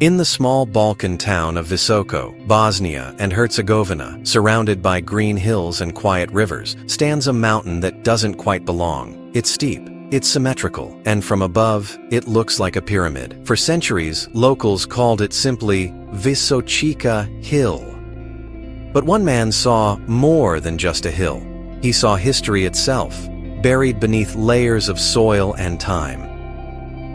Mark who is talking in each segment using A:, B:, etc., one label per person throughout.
A: In the small Balkan town of Visoko, Bosnia and Herzegovina, surrounded by green hills and quiet rivers, stands a mountain that doesn't quite belong. It's steep, it's symmetrical, and from above, it looks like a pyramid. For centuries, locals called it simply Visochika Hill. But one man saw more than just a hill. He saw history itself, buried beneath layers of soil and time.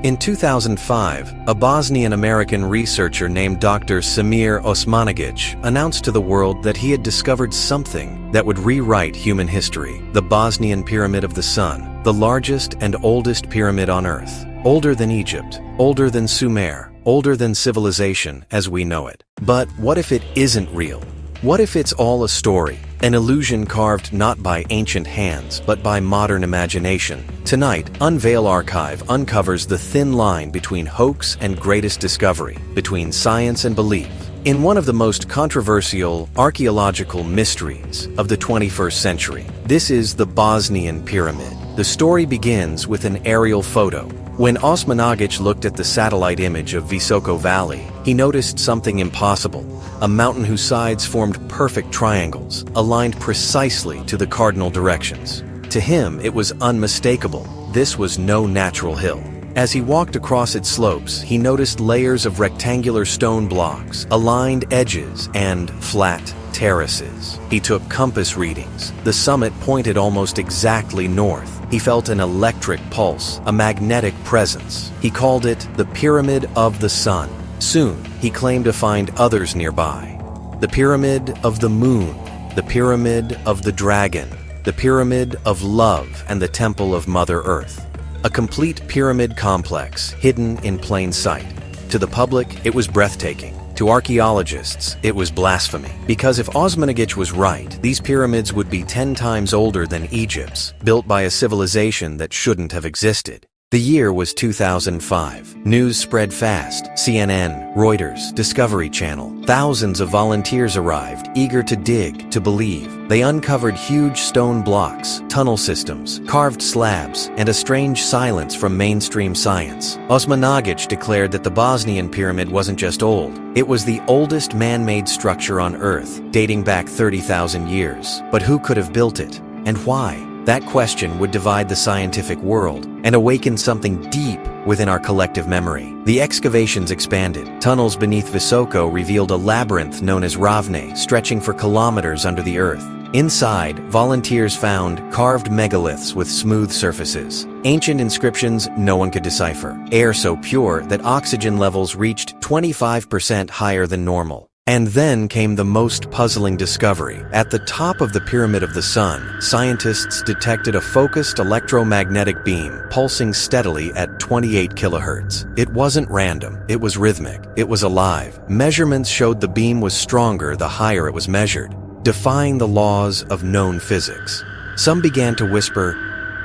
A: In 2005, a Bosnian-American researcher named Dr. Samir Osmanagic announced to the world that he had discovered something that would rewrite human history: the Bosnian Pyramid of the Sun, the largest and oldest pyramid on Earth. Older than Egypt, older than Sumer, older than civilization as we know it. But what if it isn't real? What if it's all a story, an illusion carved not by ancient hands, but by modern imagination? Tonight, Unveil Archive uncovers the thin line between hoax and greatest discovery, between science and belief, in one of the most controversial archaeological mysteries of the 21st century. This is the Bosnian Pyramid. The story begins with an aerial photo. When Osmanagic looked at the satellite image of Visoko Valley, he noticed something impossible: a mountain whose sides formed perfect triangles, aligned precisely to the cardinal directions. To him, it was unmistakable. This was no natural hill. As he walked across its slopes, he noticed layers of rectangular stone blocks, aligned edges, and flat terraces. He took compass readings. The summit pointed almost exactly north. He felt an electric pulse, a magnetic presence. He called it the Pyramid of the Sun. Soon, he claimed to find others nearby: the Pyramid of the Moon, the Pyramid of the Dragon, the Pyramid of Love, and the Temple of Mother Earth. A complete pyramid complex hidden in plain sight. To the public, it was breathtaking. To archaeologists, it was blasphemy. Because if Osmanagic was right, these pyramids would be 10 times older than Egypt's, built by a civilization that shouldn't have existed. The year was 2005. News spread fast. CNN, Reuters, Discovery Channel. Thousands of volunteers arrived, eager to dig, to believe. They uncovered huge stone blocks, tunnel systems, carved slabs, and a strange silence from mainstream science. Osmanagic declared that the Bosnian pyramid wasn't just old. It was the oldest man-made structure on Earth, dating back 30,000 years. But who could have built it, and why? That question would divide the scientific world and awaken something deep within our collective memory. The excavations expanded. Tunnels beneath Visoko revealed a labyrinth known as Ravne, stretching for kilometers under the earth. Inside, volunteers found carved megaliths with smooth surfaces, ancient inscriptions no one could decipher, air so pure that oxygen levels reached 25% higher than normal. And then came the most puzzling discovery. At the top of the Pyramid of the Sun, scientists detected a focused electromagnetic beam pulsing steadily at 28 kilohertz. It wasn't random, it was rhythmic, it was alive. Measurements showed the beam was stronger the higher it was measured, defying the laws of known physics. Some began to whisper,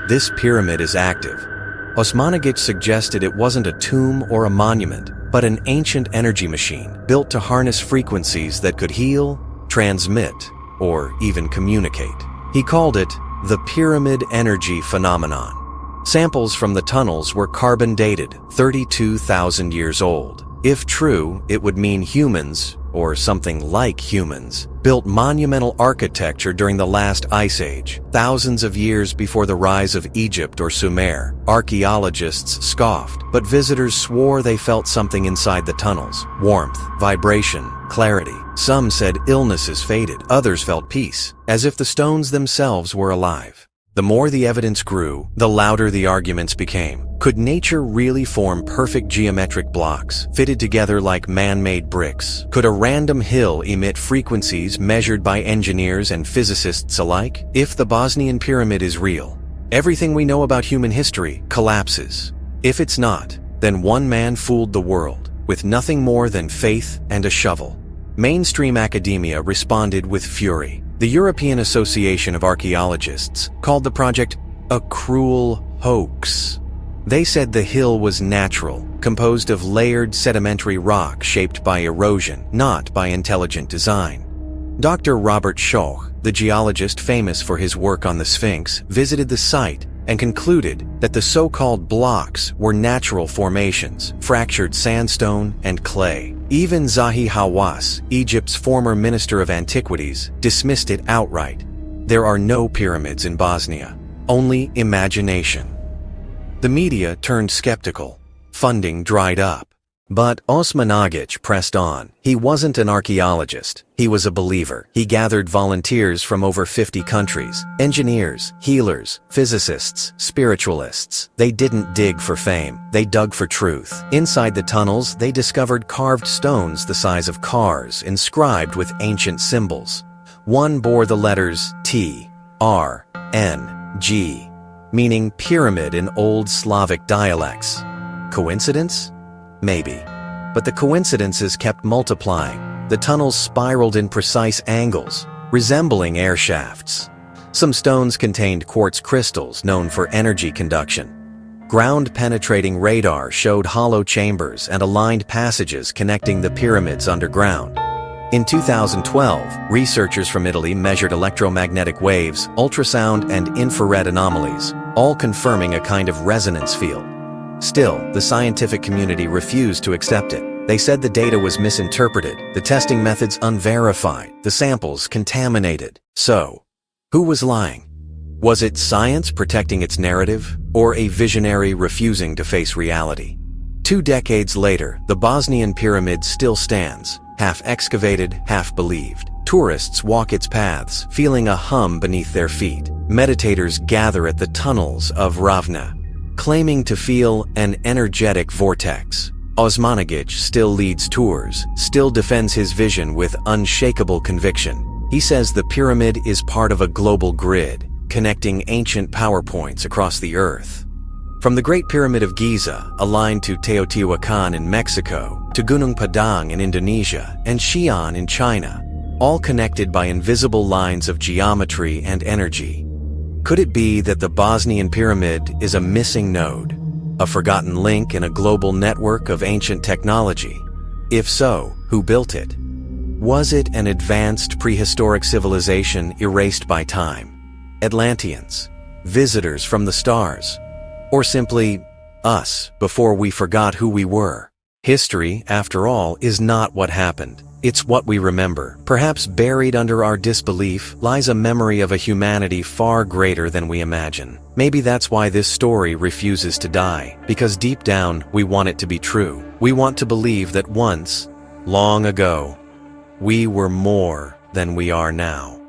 A: "This pyramid is active." Osmanagic suggested it wasn't a tomb or a monument, but an ancient energy machine built to harness frequencies that could heal, transmit, or even communicate. He called it the pyramid energy phenomenon. Samples from the tunnels were carbon-dated, 32,000 years old. If true, it would mean humans, or something like humans, built monumental architecture during the last ice age, thousands of years before the rise of Egypt or Sumer. Archaeologists scoffed, but visitors swore they felt something inside the tunnels: warmth, vibration, clarity. Some said illnesses faded, others felt peace, as if the stones themselves were alive. The more the evidence grew, the louder the arguments became. Could nature really form perfect geometric blocks, fitted together like man-made bricks? Could a random hill emit frequencies measured by engineers and physicists alike? If the Bosnian Pyramid is real, everything we know about human history collapses. If it's not, then one man fooled the world, with nothing more than faith and a shovel. Mainstream academia responded with fury. The European Association of Archaeologists called the project a cruel hoax. They said the hill was natural, composed of layered sedimentary rock shaped by erosion, not by intelligent design. Dr. Robert Schoch, the geologist famous for his work on the Sphinx, visited the site and concluded that the so-called blocks were natural formations, fractured sandstone and clay. Even Zahi Hawass, Egypt's former Minister of Antiquities, dismissed it outright. There are no pyramids in Bosnia, only imagination. The media turned skeptical. Funding dried up. But Osman Agic pressed on. He wasn't an archaeologist. He was a believer. He gathered volunteers from over 50 countries, engineers, healers, physicists, spiritualists. They didn't dig for fame. They dug for truth. Inside the tunnels, they discovered carved stones the size of cars, inscribed with ancient symbols. One bore the letters T, R, N, G, meaning pyramid in Old Slavic dialects. Coincidence? Maybe. But the coincidences kept multiplying. The tunnels spiraled in precise angles, resembling air shafts. Some stones contained quartz crystals known for energy conduction. Ground-penetrating radar showed hollow chambers and aligned passages connecting the pyramids underground. In 2012, researchers from Italy measured electromagnetic waves, ultrasound, and infrared anomalies, all confirming a kind of resonance field. Still, the scientific community refused to accept it. They said the data was misinterpreted, the testing methods unverified, the samples contaminated. So, who was lying? Was it science protecting its narrative, or a visionary refusing to face reality? 2 decades later, the Bosnian pyramid still stands, half excavated, half believed. Tourists walk its paths, feeling a hum beneath their feet. Meditators gather at the tunnels of Ravna, claiming to feel an energetic vortex. Osmanagic still leads tours, still defends his vision with unshakable conviction. He says the pyramid is part of a global grid, connecting ancient power points across the earth. From the Great Pyramid of Giza, aligned to Teotihuacan in Mexico, to Gunung Padang in Indonesia, and Xi'an in China, all connected by invisible lines of geometry and energy. Could it be that the Bosnian pyramid is a missing node, a forgotten link in a global network of ancient technology? If so, who built it? Was it an advanced prehistoric civilization erased by time? Atlanteans? Visitors from the stars? Or simply us before we forgot who we were? History, after all, is not what happened. It's what we remember. Perhaps buried under our disbelief lies a memory of a humanity far greater than we imagine. Maybe that's why this story refuses to die, because deep down we want it to be true. We want to believe that once, long ago, we were more than we are now.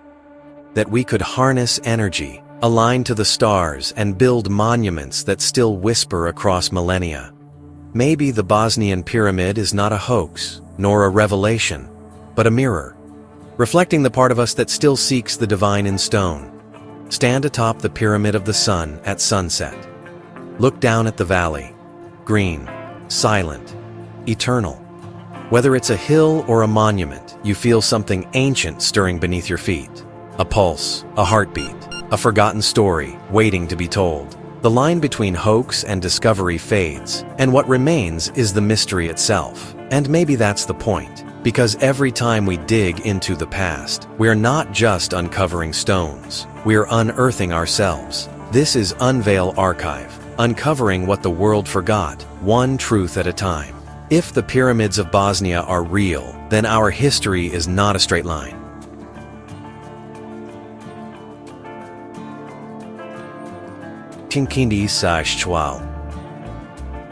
A: That we could harness energy, align to the stars, and build monuments that still whisper across millennia. Maybe the Bosnian pyramid is not a hoax, nor a revelation, but a mirror, reflecting the part of us that still seeks the divine in stone. Stand atop the Pyramid of the Sun at sunset. Look down at the valley, green, silent, eternal. Whether it's a hill or a monument, you feel something ancient stirring beneath your feet. A pulse, a heartbeat, a forgotten story waiting to be told. The line between hoax and discovery fades, and what remains is the mystery itself. And maybe that's the point, because every time we dig into the past, we're not just uncovering stones, we're unearthing ourselves. This is Unveil Archive, uncovering what the world forgot, one truth at a time. If the pyramids of Bosnia are real, then our history is not a straight line.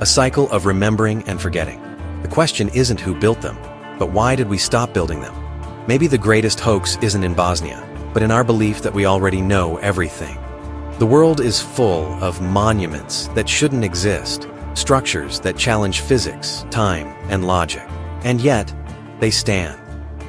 A: A cycle of remembering and forgetting. The question isn't who built them, but why did we stop building them? Maybe the greatest hoax isn't in Bosnia, but in our belief that we already know everything. The world is full of monuments that shouldn't exist, structures that challenge physics, time, and logic. And yet, they stand.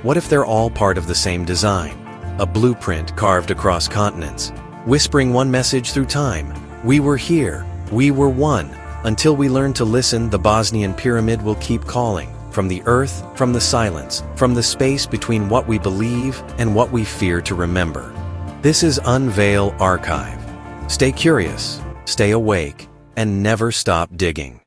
A: What if they're all part of the same design? A blueprint carved across continents, whispering one message through time. We were here, we were one. Until we learn to listen, the Bosnian pyramid will keep calling. From the earth, from the silence, from the space between what we believe and what we fear to remember. This is Unveil Archive. Stay curious, stay awake, and never stop digging.